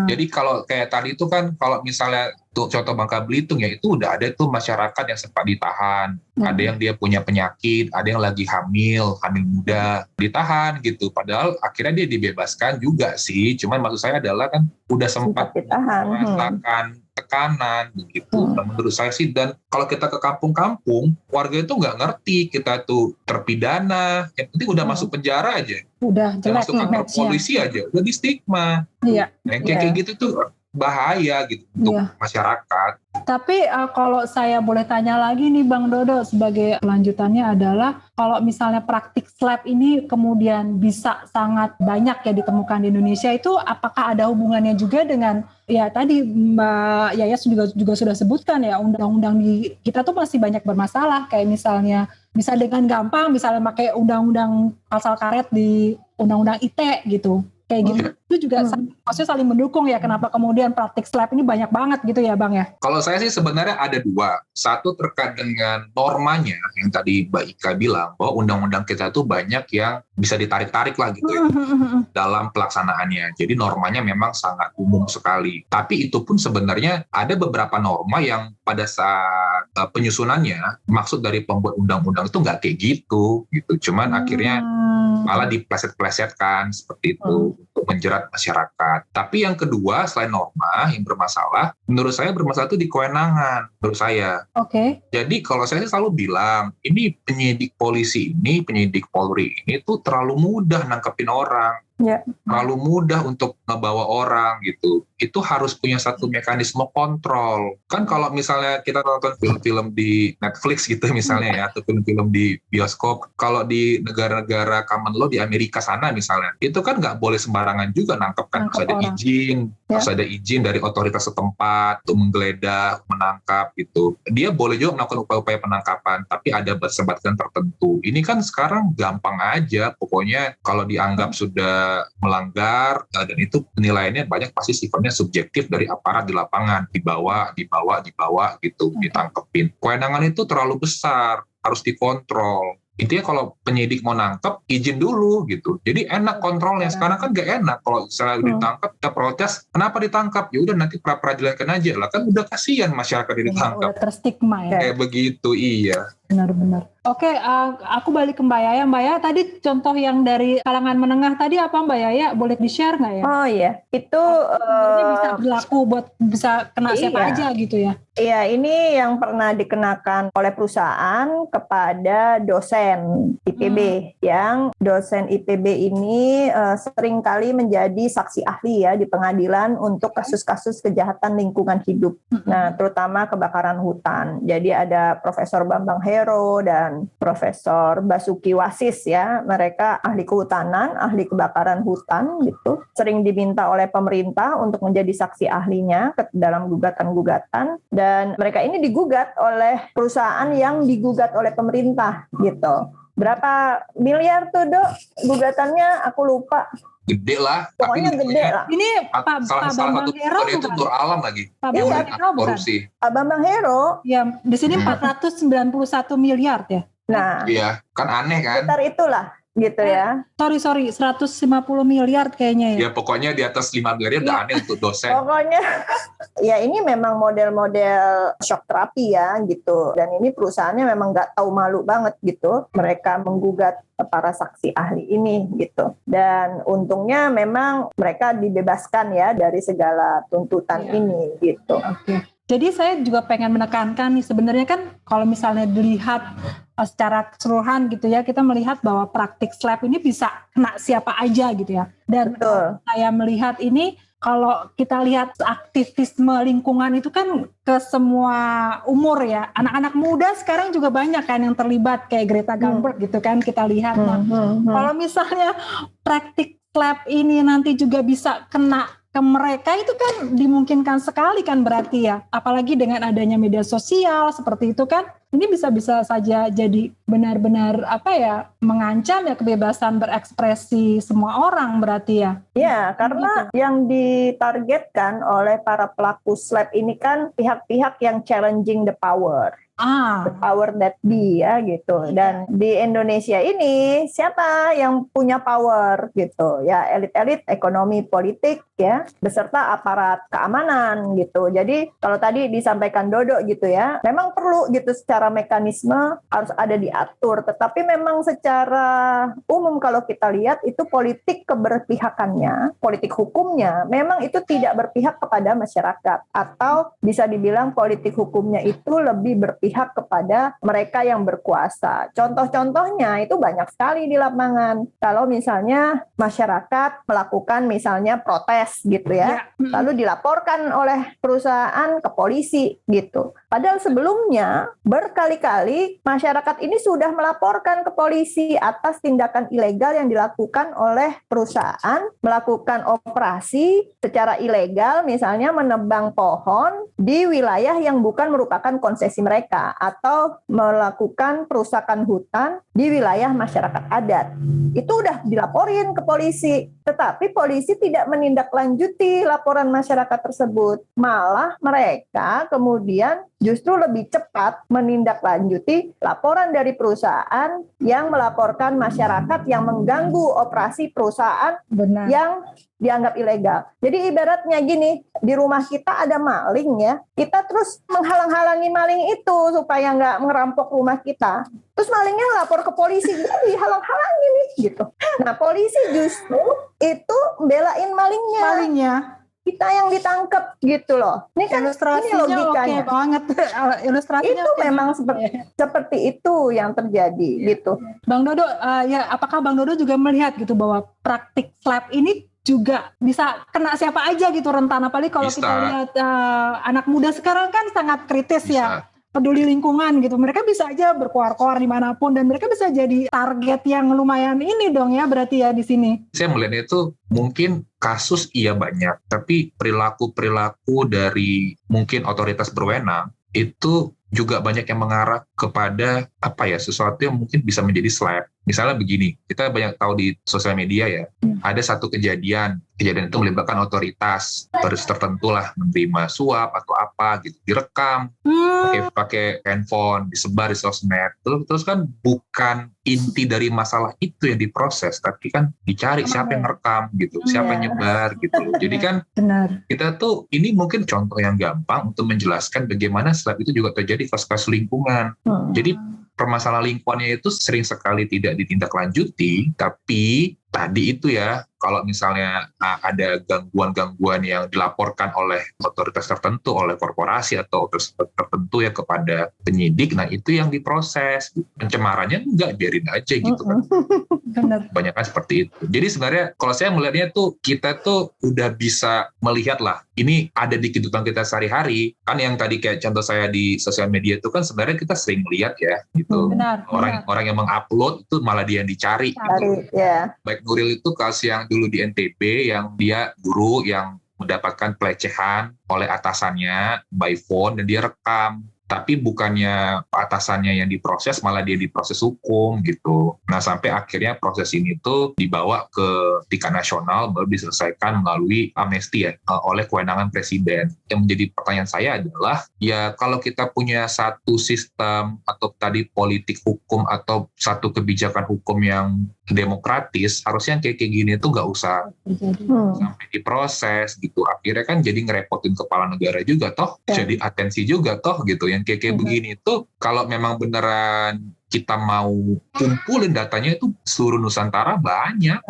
A: Jadi kalau kayak tadi itu kan, kalau misalnya tuh contoh Bangka Belitung ya, itu udah ada tuh masyarakat yang sempat ditahan. Ada yang dia punya penyakit, ada yang lagi hamil muda, ditahan gitu. Padahal akhirnya dia dibebaskan juga sih. Cuman maksud saya adalah kan udah sempat merasakan tekanan begitu. Dan menurut saya sih, dan kalau kita ke kampung-kampung, warga itu nggak ngerti kita tuh terpidana, yang penting udah masuk penjara aja,
C: udah jelek
A: masuk kantor polisi aja, udah di stigma.
C: Iya.
A: Kayak gitu tuh bahaya gitu untuk masyarakat.
C: Tapi kalau saya boleh tanya lagi nih Bang Dodo, sebagai lanjutannya adalah kalau misalnya praktik SLAP ini kemudian bisa sangat banyak ya ditemukan di Indonesia, itu apakah ada hubungannya juga dengan ya tadi Mbak Yaya juga sudah sebutkan ya, undang-undang di kita tuh masih banyak bermasalah, kayak misalnya bisa dengan gampang misalnya pakai undang-undang pasal karet di undang-undang ITE gitu. Kayak gitu, itu juga maksudnya saling mendukung ya, kenapa kemudian praktik SLAP ini banyak banget gitu ya Bang ya?
A: Kalau saya sih sebenarnya ada dua. Satu terkait dengan normanya, yang tadi Mbak Ika bilang, bahwa undang-undang kita tuh banyak yang bisa ditarik-tarik lah gitu ya, dalam pelaksanaannya. Jadi normanya memang sangat umum sekali. Tapi itu pun sebenarnya ada beberapa norma yang pada saat penyusunannya, maksud dari pembuat undang-undang itu nggak kayak gitu. Cuman akhirnya malah dipleset-plesetkan seperti itu untuk menjerat masyarakat. Tapi yang kedua, selain norma yang bermasalah, menurut saya bermasalah itu di kewenangan, menurut saya.
C: Oke.
A: Jadi kalau saya selalu bilang, ini penyidik polisi ini, penyidik Polri ini tuh terlalu mudah nangkepin orang. Terlalu mudah untuk ngebawa orang gitu. Itu harus punya satu mekanisme kontrol. Kan kalau misalnya kita nonton film-film di Netflix gitu misalnya ya, atau film-film di bioskop, kalau di negara-negara common law di Amerika sana misalnya, itu kan nggak boleh sembarangan juga nangkep kan. Harus ada izin, harus ada izin dari otoritas setempat untuk menggeledah, menangkap gitu. Dia boleh juga melakukan upaya-upaya penangkapan, tapi ada batasan-batasan tertentu. Ini kan sekarang gampang aja, pokoknya kalau dianggap sudah melanggar, dan itu penilaiannya banyak pasti sifatnya subjektif dari aparat di lapangan, dibawa gitu, ditangkepin. Kewenangan itu terlalu besar, harus dikontrol. Intinya kalau penyidik mau nangkep, izin dulu gitu. Jadi enak kontrolnya. Sekarang kan gak enak kalau misalnya ditangkap, kita protes, kenapa ditangkap? Ya udah nanti pra-peradilan aja lah, kan udah kasihan masyarakat yang ditangkap.
C: Udah terstigma ya.
A: Kayak begitu, iya.
C: Benar-benar. Oke, aku balik ke Mbak Yaya. Mbak Yaya tadi contoh yang dari kalangan menengah tadi apa Mbak Yaya? Boleh di-share nggak ya?
D: Oh iya, itu
C: bisa berlaku buat bisa kena siapa aja gitu ya?
D: Iya, ini yang pernah dikenakan oleh perusahaan kepada dosen IPB, yang dosen IPB ini sering kali menjadi saksi ahli ya di pengadilan untuk kasus-kasus kejahatan lingkungan hidup. Nah, terutama kebakaran hutan. Jadi ada Profesor Bambang Hero dan Profesor Basuki Wasis ya, mereka ahli kehutanan, ahli kebakaran hutan gitu, sering diminta oleh pemerintah untuk menjadi saksi ahlinya dalam gugatan-gugatan, dan mereka ini digugat oleh perusahaan yang digugat oleh pemerintah gitu. Berapa miliar tuh Dok gugatannya? Aku lupa.
A: Gede lah.
D: Pokoknya gede lah.
C: Ini
A: salah satu
C: Hero
A: itu Nur Alam lagi.
C: Pak Bambang Hero
A: korupsi.
D: Pak Bambang Hero.
C: Ya, di sini 491 miliar ya.
D: Nah,
A: iya, kan aneh kan?
D: sekitar itulah gitu ya.
C: Sorry, 150 miliar kayaknya ya.
A: Ya pokoknya di atas 5 miliar udah aneh untuk dosen.
D: Pokoknya ya ini memang model-model shock terapi ya gitu. Dan ini perusahaannya memang nggak tahu malu banget gitu. Mereka menggugat para saksi ahli ini gitu. Dan untungnya memang mereka dibebaskan ya dari segala tuntutan ini gitu.
C: Oke. Jadi saya juga pengen menekankan nih, sebenarnya kan kalau misalnya dilihat secara keseluruhan gitu ya, kita melihat bahwa praktik SLAPP ini bisa kena siapa aja gitu ya. Dan
D: Betul.
C: saya melihat ini, kalau kita lihat aktivisme lingkungan itu kan ke semua umur ya. Anak-anak muda sekarang juga banyak kan yang terlibat kayak Greta Thunberg gitu kan kita lihat. Nah, kalau misalnya praktik SLAPP ini nanti juga bisa kena ke mereka, itu kan dimungkinkan sekali kan berarti ya. Apalagi dengan adanya media sosial seperti itu kan, ini bisa-bisa saja jadi benar-benar mengancam ya kebebasan berekspresi semua orang berarti ya.
D: Ya, karena yang ditargetkan oleh para pelaku SLAPP ini kan pihak-pihak yang challenging the power. The power that be ya gitu. Dan di Indonesia ini siapa yang punya power gitu ya, elit-elit ekonomi politik ya, beserta aparat keamanan gitu. Jadi kalau tadi disampaikan Dodo gitu ya, memang perlu gitu secara mekanisme harus ada diatur, tetapi memang secara umum kalau kita lihat itu politik keberpihakannya, politik hukumnya memang itu tidak berpihak kepada masyarakat, atau bisa dibilang politik hukumnya itu lebih berpihak kepada mereka yang berkuasa. Contoh-contohnya itu banyak sekali di lapangan. Kalau misalnya masyarakat melakukan misalnya protes gitu ya, lalu dilaporkan oleh perusahaan ke polisi gitu. Padahal sebelumnya berkali-kali masyarakat ini sudah melaporkan ke polisi atas tindakan ilegal yang dilakukan oleh perusahaan, melakukan operasi secara ilegal, misalnya menebang pohon di wilayah yang bukan merupakan konsesi mereka, atau melakukan perusakan hutan di wilayah masyarakat adat. Itu udah dilaporin ke polisi, tetapi polisi tidak menindaklanjuti laporan masyarakat tersebut. Malah mereka kemudian justru lebih cepat menindaklanjuti laporan dari perusahaan yang melaporkan masyarakat yang mengganggu operasi perusahaan yang dianggap ilegal. Jadi ibaratnya gini, di rumah kita ada maling ya, kita terus menghalang-halangi maling itu supaya nggak ngerampok rumah kita. Terus malingnya lapor ke polisi, gitu, dihalang-halangi nih gitu. Nah polisi justru itu belain malingnya. Kita yang ditangkap gitu loh. Ini kan
C: ilustrasinya
D: ini logikanya.
C: Oke banget. Ilustrasinya
D: itu memang seperti itu yang terjadi gitu.
C: Bang Dodo, apakah Bang Dodo juga melihat gitu bahwa praktik SLAPP ini juga bisa kena siapa aja gitu rentan, apalagi kalau kita lihat anak muda sekarang kan sangat kritis ya, peduli lingkungan gitu, mereka bisa aja berkoar-koar dimanapun dan mereka bisa jadi target yang lumayan ini dong ya berarti ya di sini.
A: Saya melihatnya itu mungkin kasus iya banyak, tapi perilaku-perilaku dari mungkin otoritas berwenang itu juga banyak yang mengarah kepada sesuatu yang mungkin bisa menjadi SLAPP. Misalnya begini, kita banyak tahu di sosial media ya, ada satu kejadian itu melibatkan otoritas tertentu lah, menerima suap atau apa gitu, direkam pakai handphone, disebar di sosmed. Terus kan bukan inti dari masalah itu yang diproses, tapi kan dicari siapa yang rekam gitu, siapa yang nyebar gitu. Jadi kan kita tuh ini mungkin contoh yang gampang untuk menjelaskan bagaimana SLAPP itu juga terjadi kasus lingkungan. Jadi permasalahan lingkungannya itu sering sekali tidak ditindaklanjuti, tapi tadi itu ya, kalau misalnya ada gangguan-gangguan yang dilaporkan oleh otoritas tertentu, oleh korporasi atau otoritas tertentu ya kepada penyidik, nah itu yang diproses. Pencemarannya enggak, biarin aja gitu kan. Kebanyakan seperti itu. Jadi sebenarnya kalau saya melihatnya tuh, kita tuh udah bisa melihat lah, ini ada di kehidupan kita sehari-hari. Kan yang tadi kayak contoh saya di sosial media itu kan sebenarnya kita sering lihat ya, gitu. Orang yang mengupload itu malah dia yang dicari. Gitu. Baik Nuril itu kasus yang dulu di NTB, yang dia guru yang mendapatkan pelecehan oleh atasannya by phone dan dia rekam. Tapi bukannya atasannya yang diproses, malah dia diproses hukum gitu. Nah sampai akhirnya proses ini tuh dibawa ke tingkat nasional, baru diselesaikan melalui amnesti ya, oleh kewenangan presiden. Yang menjadi pertanyaan saya adalah, ya kalau kita punya satu sistem atau tadi politik hukum atau satu kebijakan hukum yang demokratis, harusnya kayak gini tuh nggak usah sampai diproses gitu. Akhirnya kan jadi ngerepotin kepala negara juga toh, jadi atensi juga toh gitu. Yang kayak begini tuh kalau memang beneran kita mau kumpulin datanya itu seluruh Nusantara banyak.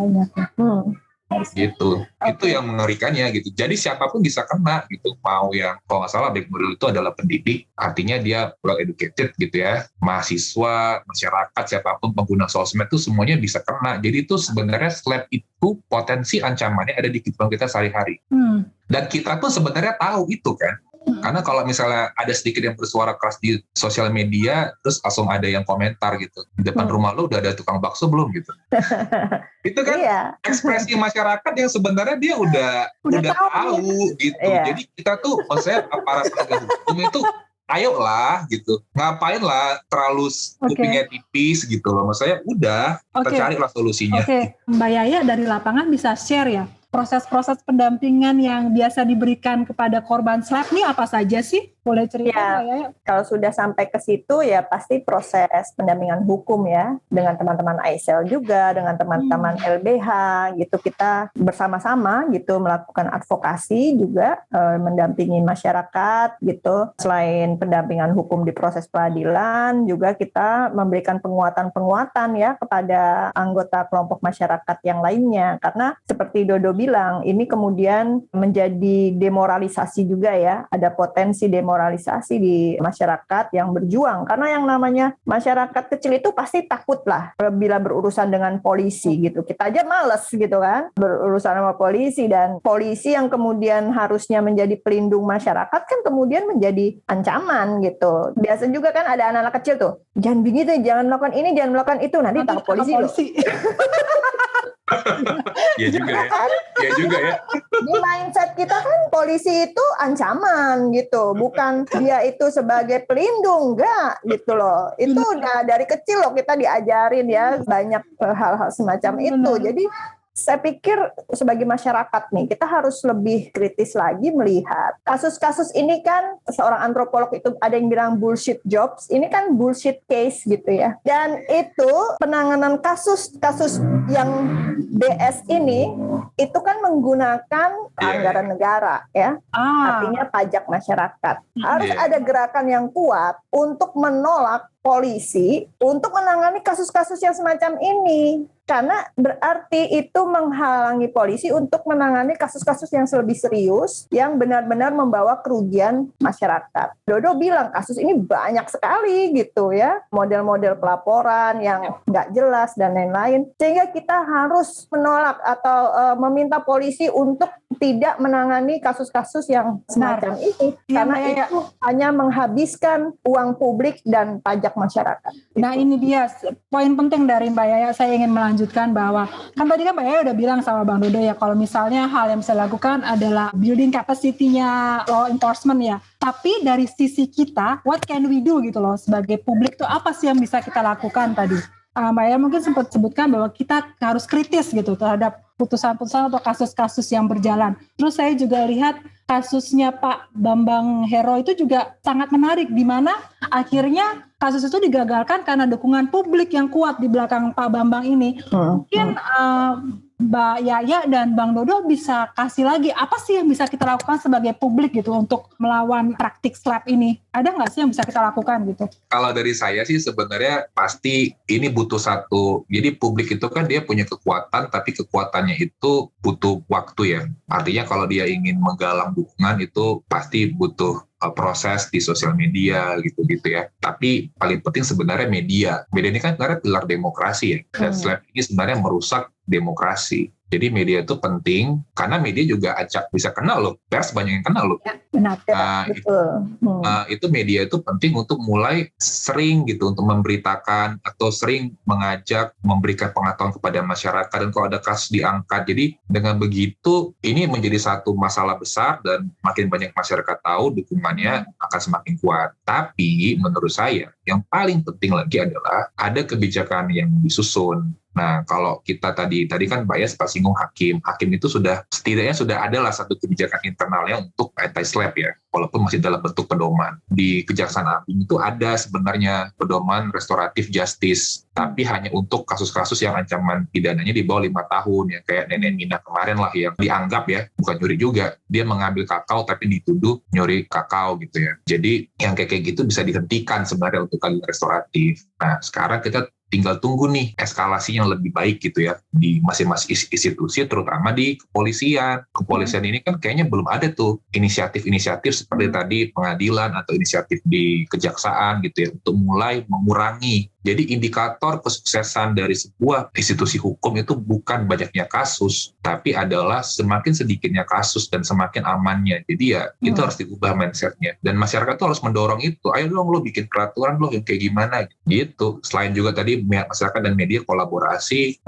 A: Gitu. Itu yang mengerikannya gitu. Jadi siapapun bisa kena gitu. Mau yang kalau nggak salah baik nuril itu adalah pendidik, artinya dia well educated gitu ya. Mahasiswa, masyarakat, siapapun pengguna sosmed itu semuanya bisa kena. Jadi itu sebenarnya slap itu potensi ancamannya ada di kehidupan kita sehari-hari. Dan kita tuh sebenarnya tahu itu kan. Karena kalau misalnya ada sedikit yang bersuara keras di sosial media, terus langsung ada yang komentar gitu. Di depan rumah lu udah ada tukang bakso belum gitu. Itu kan ekspresi masyarakat yang sebenarnya dia udah tahu gitu. Jadi kita tuh, maksudnya aparat penegak hukum itu, ayolah gitu. Ngapain lah terlalu kupingnya tipis gitu loh. Maksudnya udah, kita carilah solusinya.
C: Mbak Yaya dari lapangan bisa share ya, proses-proses pendampingan yang biasa diberikan kepada korban slap ini apa saja sih? Boleh cerita Mbak Yaya?
D: Kalau sudah sampai ke situ ya pasti proses pendampingan hukum ya, dengan teman-teman AISEL juga, dengan teman-teman LBH gitu, kita bersama-sama gitu melakukan advokasi juga, mendampingi masyarakat gitu. Selain pendampingan hukum di proses peradilan, juga kita memberikan penguatan-penguatan ya kepada anggota kelompok masyarakat yang lainnya, karena seperti Dodo bilang, ini kemudian menjadi demoralisasi juga ya, ada potensi demoralisasi di masyarakat yang berjuang, karena yang namanya masyarakat kecil itu pasti takut lah bila berurusan dengan polisi gitu. Kita aja males gitu kan berurusan sama polisi, dan polisi yang kemudian harusnya menjadi pelindung masyarakat kan kemudian menjadi ancaman gitu. Biasa juga kan ada anak-anak kecil tuh, jangan begitu, jangan melakukan ini, jangan melakukan itu, nanti tangkap polisi loh.
A: Iya juga ya. Iya juga ya.
D: Di mindset kita kan polisi itu ancaman gitu, bukan dia itu sebagai pelindung, enggak gitu loh. Itu udah dari kecil loh kita diajarin ya banyak hal-hal semacam itu. Jadi saya pikir sebagai masyarakat nih, kita harus lebih kritis lagi melihat kasus-kasus ini kan, seorang antropolog itu ada yang bilang bullshit jobs, ini kan bullshit case gitu ya. Dan itu penanganan kasus-kasus yang DS ini, itu kan menggunakan anggaran negara ya, artinya pajak masyarakat. Harus ada gerakan yang kuat untuk menolak polisi untuk menangani kasus-kasus yang semacam ini. Karena berarti itu menghalangi polisi untuk menangani kasus-kasus yang lebih serius, yang benar-benar membawa kerugian masyarakat. Dodo bilang kasus ini banyak sekali gitu ya, model-model pelaporan yang nggak jelas dan lain-lain. Sehingga kita harus menolak atau meminta polisi untuk tidak menangani kasus-kasus yang semacam ini. Karena itu hanya menghabiskan uang publik dan pajak masyarakat.
C: Nah ini dia poin penting dari Mbak Yaya, saya ingin melanjutkan bahwa kan tadi kan Mbak Yaya udah bilang sama Bang Dodo ya, kalau misalnya hal yang bisa dilakukan adalah building capacity-nya law enforcement ya, tapi dari sisi kita what can we do gitu loh, sebagai publik tuh apa sih yang bisa kita lakukan tadi. Mbak Yaya mungkin sempat sebutkan bahwa kita harus kritis gitu terhadap putusan-putusan atau kasus-kasus yang berjalan. Terus saya juga lihat kasusnya Pak Bambang Hero itu juga sangat menarik, di mana akhirnya kasus itu digagalkan karena dukungan publik yang kuat di belakang Pak Bambang ini. Mungkin Mbak Yaya dan Bang Dodo bisa kasih lagi apa sih yang bisa kita lakukan sebagai publik gitu untuk melawan praktik slap ini? Ada nggak sih yang bisa kita lakukan gitu?
A: Kalau dari saya sih sebenarnya pasti ini butuh satu. Jadi publik itu kan dia punya kekuatan, tapi kekuatannya itu butuh waktu ya. Artinya kalau dia ingin menggalang dukungan itu pasti butuh proses di sosial media gitu-gitu ya. Tapi paling penting sebenarnya media. Media ini kan sebenarnya pilar demokrasi ya. Dan slap ini sebenarnya merusak demokrasi. Jadi media itu penting karena media juga bisa kena loh. Pers banyak yang kena loh.
D: Ya, benar. Betul.
A: Itu media itu penting untuk mulai sering gitu untuk memberitakan atau sering mengajak, memberikan pengetahuan kepada masyarakat, dan kalau ada kasus diangkat. Jadi dengan begitu ini menjadi satu masalah besar dan makin banyak masyarakat tahu, dukungannya akan semakin kuat. Tapi menurut saya yang paling penting lagi adalah ada kebijakan yang disusun. Nah, kalau kita tadi kan Mbak Yas singgung hakim itu setidaknya sudah adalah satu kebijakan internalnya untuk anti-slap ya, walaupun masih dalam bentuk pedoman. Di Kejaksaan Agung itu ada sebenarnya pedoman restoratif justice, tapi hanya untuk kasus-kasus yang ancaman pidananya di bawah 5 tahun ya, kayak Nenek Mina kemarin lah yang dianggap ya, bukan nyuri juga, dia mengambil kakao tapi dituduh nyuri kakao gitu ya. Jadi yang kayak gitu bisa dihentikan sebenarnya untuk keadilan restoratif. Nah, sekarang kita tinggal tunggu nih eskalasi yang lebih baik gitu ya di masing-masing institusi, terutama di kepolisian. Kepolisian ini kan kayaknya belum ada tuh inisiatif-inisiatif seperti tadi pengadilan atau inisiatif di kejaksaan gitu ya untuk mulai mengurangi. Jadi indikator kesuksesan dari sebuah institusi hukum itu bukan banyaknya kasus, tapi adalah semakin sedikitnya kasus dan semakin amannya. Jadi ya itu harus diubah mindset-nya. Dan masyarakat tuh harus mendorong itu. Ayo dong lo bikin peraturan lo yang kayak gimana gitu. Selain juga tadi masyarakat dan media kolaborasi,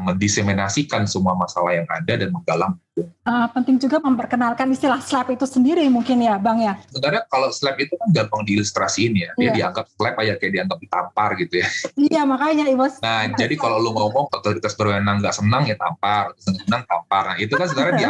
A: mendiseminasikan semua masalah yang ada dan menggalang.
C: Penting juga memperkenalkan istilah SLAP itu sendiri mungkin ya Bang ya.
A: Sebenarnya kalau SLAP itu kan gampang diilustrasiin ya. Dia dianggap SLAP aja kayak dianggap ditampar gitu ya.
C: Iya makanya Ibu.
A: Nah jadi kalau lu ngomong otoritas berwenang nggak senang ya tampar, senang tampar. Nah itu kan sebenarnya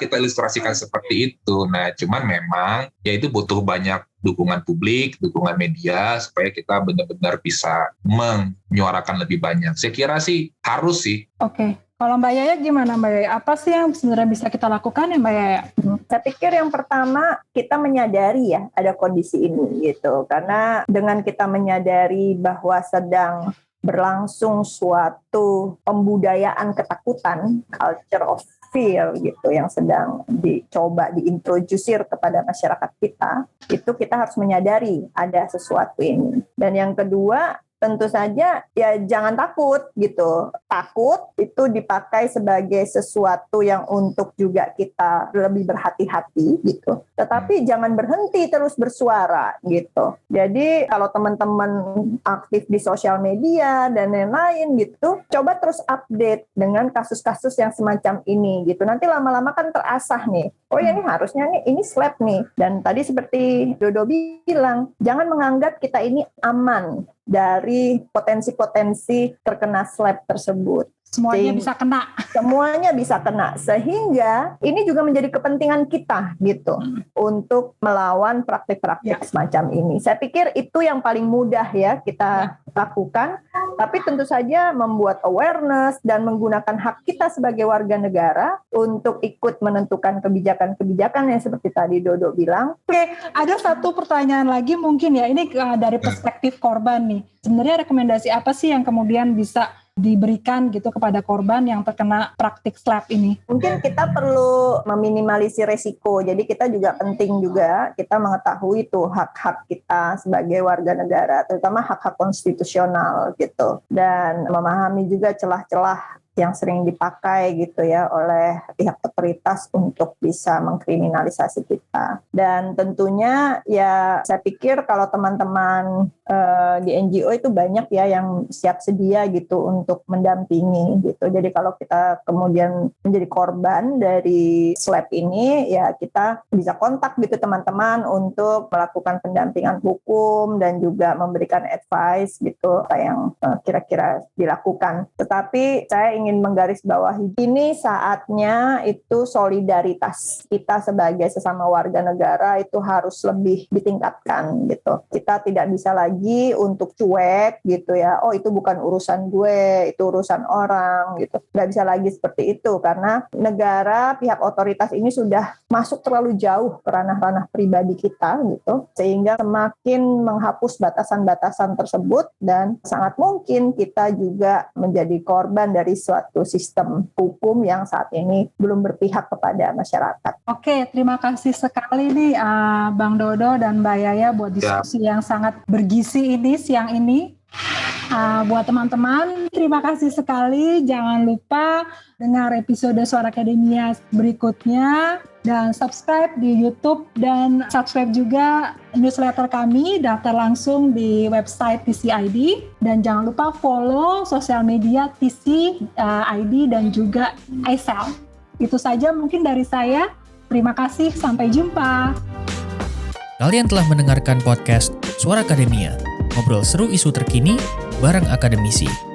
A: kita ilustrasikan seperti itu. Nah cuman memang ya itu butuh banyak dukungan publik, dukungan media supaya kita benar-benar bisa menyuarakan lebih banyak. Saya kira sih harus sih.
C: Oke. Kalau Mbak Yaya gimana Mbak Yaya? Apa sih yang sebenarnya bisa kita lakukan ya Mbak Yaya?
D: Saya pikir yang pertama kita menyadari ya ada kondisi ini gitu. Karena dengan kita menyadari bahwa sedang berlangsung suatu pembudayaan ketakutan, culture of fear gitu yang sedang dicoba diintrodusir kepada masyarakat kita, itu kita harus menyadari ada sesuatu ini. Dan yang kedua, tentu saja ya jangan takut gitu. Takut itu dipakai sebagai sesuatu yang untuk juga kita lebih berhati-hati gitu. Tetapi jangan berhenti terus bersuara gitu. Jadi kalau teman-teman aktif di sosial media dan lain-lain gitu, coba terus update dengan kasus-kasus yang semacam ini gitu. Nanti lama-lama kan terasah nih. Oh ya ini harusnya nih ini SLAP nih. Dan tadi seperti Dodo bilang, jangan menganggap kita ini aman dari potensi-potensi terkena SLAP tersebut.
C: Semuanya bisa kena.
D: Semuanya bisa kena. Sehingga ini juga menjadi kepentingan kita gitu untuk melawan praktik-praktik semacam ini. Saya pikir itu yang paling mudah ya kita lakukan. Tapi tentu saja membuat awareness dan menggunakan hak kita sebagai warga negara untuk ikut menentukan kebijakan-kebijakan yang seperti tadi Dodo bilang.
C: Oke, ada satu pertanyaan lagi mungkin ya. Ini dari perspektif korban nih. Sebenarnya rekomendasi apa sih yang kemudian bisa diberikan gitu kepada korban yang terkena praktik SLAP ini?
D: Mungkin kita perlu meminimalisir resiko. Jadi kita juga penting juga kita mengetahui tuh hak-hak kita sebagai warga negara, terutama hak-hak konstitusional gitu. Dan memahami juga celah-celah yang sering dipakai gitu ya oleh pihak otoritas untuk bisa mengkriminalisasi kita. Dan tentunya ya saya pikir kalau teman-teman di NGO itu banyak ya yang siap sedia gitu untuk mendampingi gitu. Jadi kalau kita kemudian menjadi korban dari SLAP ini ya kita bisa kontak gitu teman-teman untuk melakukan pendampingan hukum dan juga memberikan advice gitu apa yang kira-kira dilakukan. Tetapi saya ingin menggarisbawahi ini saatnya itu solidaritas kita sebagai sesama warga negara itu harus lebih ditingkatkan gitu. Kita tidak bisa lagi untuk cuek gitu ya, oh itu bukan urusan gue, itu urusan orang gitu. Nggak bisa lagi seperti itu karena negara, pihak otoritas ini sudah masuk terlalu jauh ke ranah-ranah pribadi kita gitu, sehingga semakin menghapus batasan-batasan tersebut dan sangat mungkin kita juga menjadi korban dari suatu sistem hukum yang saat ini belum berpihak kepada masyarakat.
C: Oke, terima kasih sekali nih Bang Dodo dan Mbak Yaya buat diskusi yang sangat bergizi ini siang ini. Buat teman-teman, terima kasih sekali. Jangan lupa dengar episode Suara Akademia berikutnya dan subscribe di YouTube dan subscribe juga newsletter kami, daftar langsung di website TC ID dan jangan lupa follow sosial media TC ID dan juga iCell. Itu saja mungkin dari saya. Terima kasih, sampai jumpa.
B: Kalian telah mendengarkan podcast Suara Akademia, ngobrol seru isu terkini bareng akademisi.